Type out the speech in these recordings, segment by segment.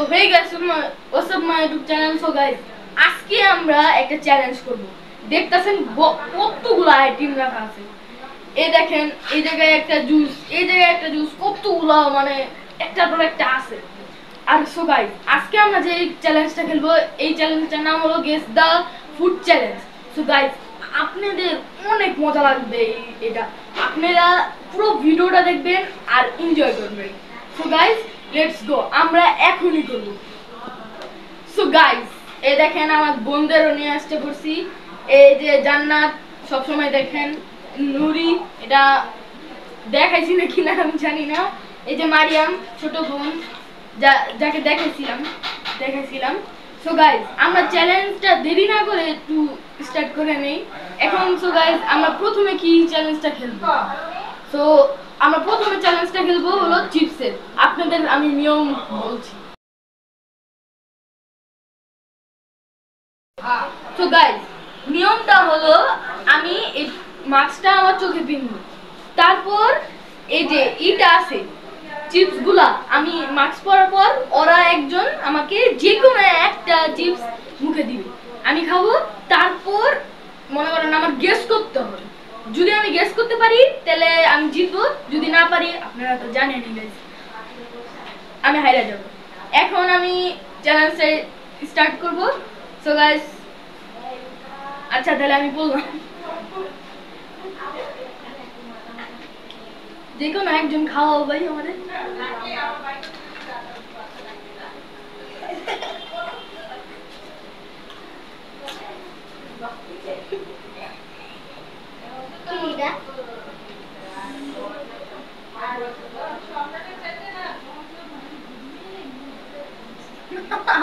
hey guys, what's up my YouTube channel? So guys, আজকে আমরা একটা চ্যালেঞ্জ করব। দেখতাছেন কতগুলো আইটেম রাখা আছে। এই দেখেন, এই জায়গায় একটা জুস, এই জায়গায় একটা জুস, কতগুলো মানে একটার পর একটা আছে। আর সো গাইস, আজকে আমরা যে চ্যালেঞ্জটা খেলবো, এই চ্যালেঞ্জটার নাম হলো guess the food challenge. So guys, আপনাদের অনেক মজা লাগবে এটা। আপনারা পুরো ভিডিওটা দেখবেন আর এনজয় করবেন। সো গাইস, লেটস গো, আমরা এখনই করব। সো গাইস, এই দেখেন আমার বন্ধুদেরও নিয়ে আসতে করছি। এই যে জান্নাত, সবসময় দেখেন, নুরি, এটা দেখাইছি না কিনা আমি জানি না। এই যে মারিয়াম, ছোট বোন, যাকে দেখাইছিলাম। সো গাইস, আমরা চ্যালেঞ্জটা দেরি না করে একটু স্টার্ট করে নেই এখন। সো গাইস, আমরা প্রথমে কি চ্যালেঞ্জটা খেলবো? সো আমরা প্রথমে চ্যালেঞ্জটা খেলবো হলো চিপসের। আপনাদের আমি নিয়ম বলছি। সো গাইস, নিয়মটা হলো আমি এই মাস্কটা আমার চোখে পিনবো, তারপর এই যে ইটা আছে চিপসগুলা, আমি মাস্ক পরার পর ওরা একজন আমাকে যে কোনো একটা চিপস মুখে দিবে, আমি খাবো। তারপর মনে করেন আমার গেস করতে হবে। যদি আমি গেস করতে পারি তাহলে আমি জিতবো, যদি না পারি আপনারা তো জানেনই গাইস, আমি হাইরা যাব। এখন আমি চ্যালেঞ্জটা স্টার্ট করব। সো গাইস, আচ্ছা তাহলে আমি বললাম, যে কোনো একজন খাওয়াও ভাই আমাদের।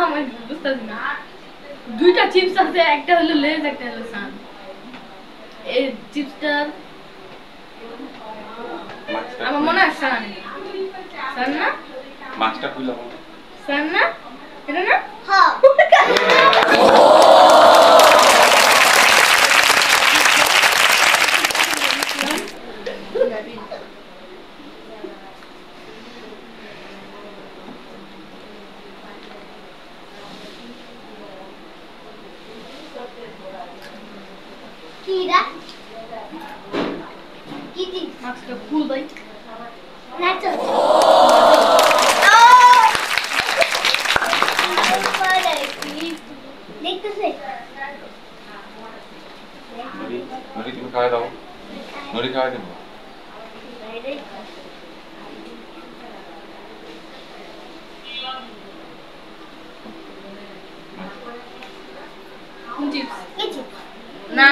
আমার বুঝতেছি না, দুইটা চিপস আছে, একটা হলো লেজ, একটা হলো সান। এই চিপসটা আমার মনে হয় সান। সান না? মাছটা খুলে সান না? এটা না? হ্যাঁ। Kira. Kiti. মাছটা ফুল ভাই। Nacho. দেখতেছে। নরি তুমি খাওয়া দাও, নরি খাওয়া দেবো। চিপস না,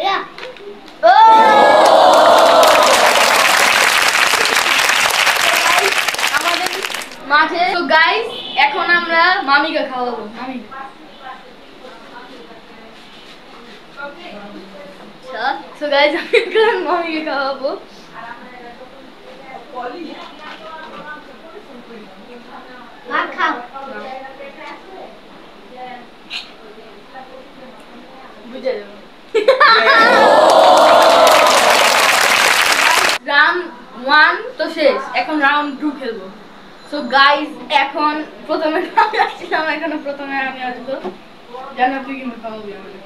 Ya. মাঝে। তো গাইস, এখন আমরা মামিকে খাওয়াবো। মামি, আচ্ছা। সো গাইস, আমি এখন মামিকে খাওয়াবো। Makan. বুঝে যাবো। রাউন্ড 1 তো শেষ, এখন রাউন্ড 2 খেলবো। সো গাইস, এখন প্রথমে আমি আসছিলাম, এখন প্রথমে আমি আসবো। জানো তুই কিন্তু খাওয়াবি আমাকে।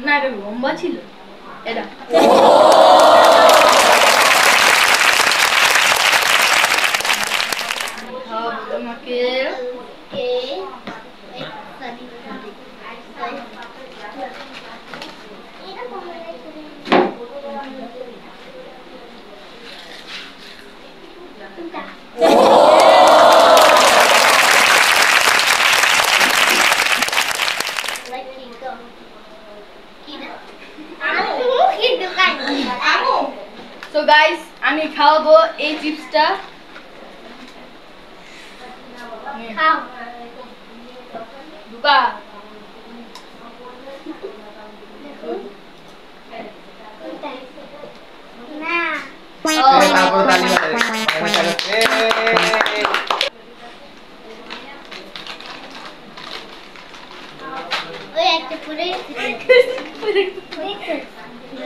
না, এটা লম্বা ছিল এটা। তোমাকে গাইস আমি খাওয়াবো এই চিপসটা খাও দুকা না তারপর তালি বাজে ওই একটা পরে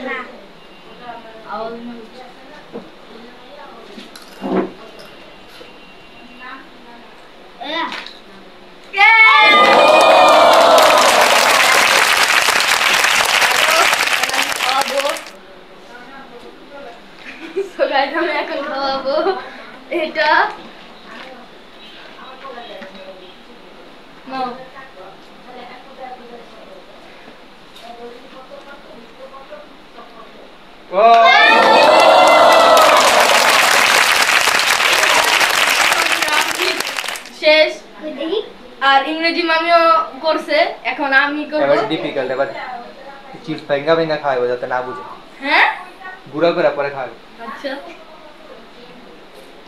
না আওয়াজ না এরা আমি এখন খাওয়াবো এটা নাও ও শেষ কই দেখি আর ইংরেজি মামিও করছে এখন আমি করব এবার ডিফিকাল্ট এবার চিপস ভেঙ্গা ভেঙ্গা খাওয়াবো যাতে না বুঝে হ্যাঁ গুঁড়া করে পরে খাওয়াবো আচ্ছা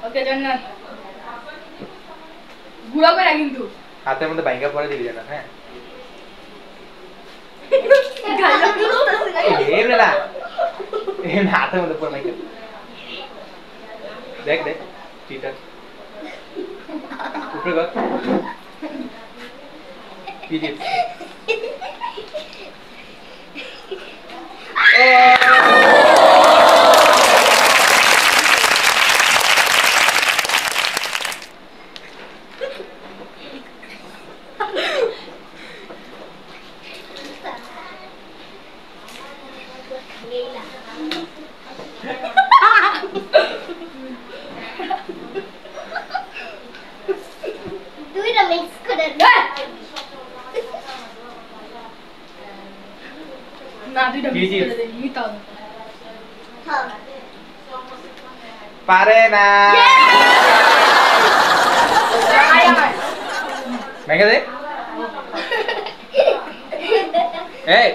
ওকে জান্নাত গুড়া করে কিন্তু হাতের মধ্যে ভেঙ্গা পরে দিবি না হ্যাঁ গাইলো বলতেছে না এই রে না এই না হাতের মধ্যে পরে মাইকে দেখ দেখ চিটার উপরে গা কি দিস লেইলা দুইটা মিক্স করে না দুইটা কি মিক্স চিপস? করে দেই মিটাও খাও পারে না আয় আয় ভেঙ্গে দে এই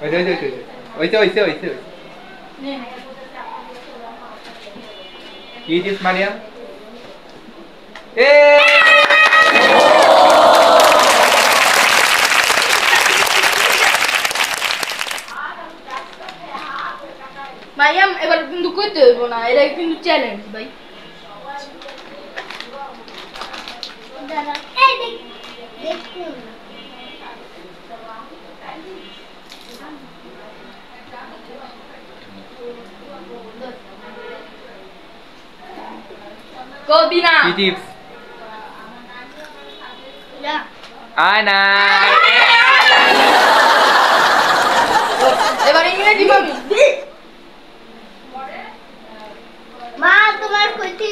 ওইছে নে কি চিপস মারিয়াম এ ভাইয়াম এবার কিন্তু কইতে হইব না এটা কিন্তু চ্যালেঞ্জ ভাই দাদা এই দেখ দেখুন কবি না কি চিপস না আয় না এবার ইংরেজি কবি মা তোমার কইতি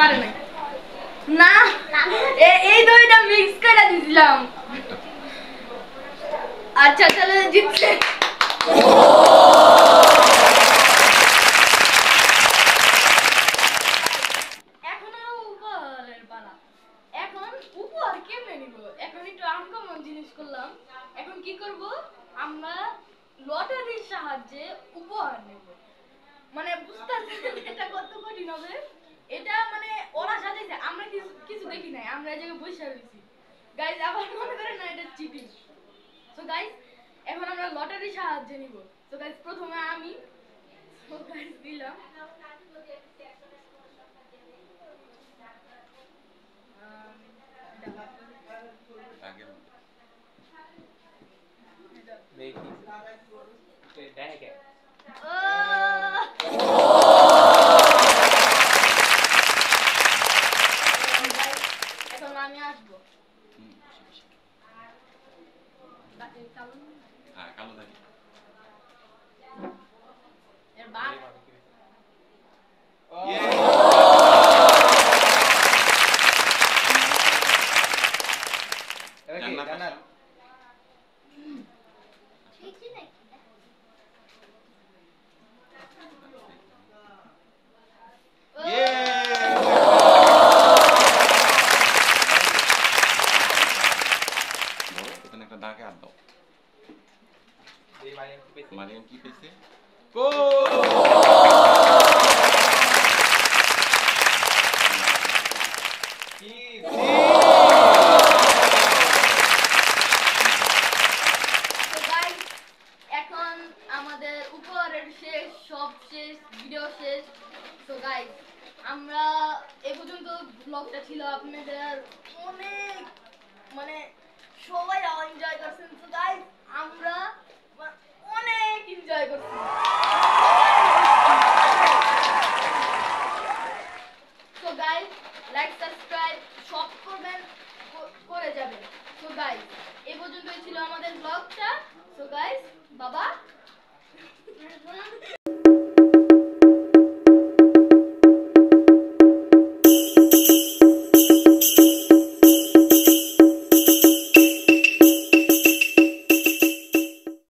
পারে না না এই দুইটা মিক্স করে দিছিলাম আচ্ছা চলে জিতছে এখন আর উপহারের পালা এখন উপহার কেমনে নিব এখন একটু আনকমন জিনিস করলাম এখন কি করব আমরা লটারির সাহায্যে উপহার নেব মানে বুঝতে পারছেন এটা কত কঠিন হবে এটা মানে ওরা সাজাইছে আমরা কিছু দেখি নাই আমরা এই জায়গায় বসে রয়েছি গাইস আবার মনে করেন না এটা চিটিং সো গাইস এখন আমরা লটারির সাহায্যে নিব সো গাইস প্রথমে আমি সো গাইস দিলাম দেখি দেখে এখন আমি আসবো হ্যাঁ কালো দেখি এর বাপ এবার কি জান্নাত? দেখছি নাকি? এখানে একটা দাগে হাত দাও। এই মারিয়াম কি পেয়েছে? মারিয়াম কি পেয়েছে? কি? তো গাইস এখন আমাদের উপহারের শেষ, সব শেষ, ভিডিও শেষ। তো গাইস আমরা এ পর্যন্ত ব্লগটা ছিল আপনাদের অনেক মানে সবাই এনজয় করছেন। তো গাইস আমরা অনেক এনজয় করছি।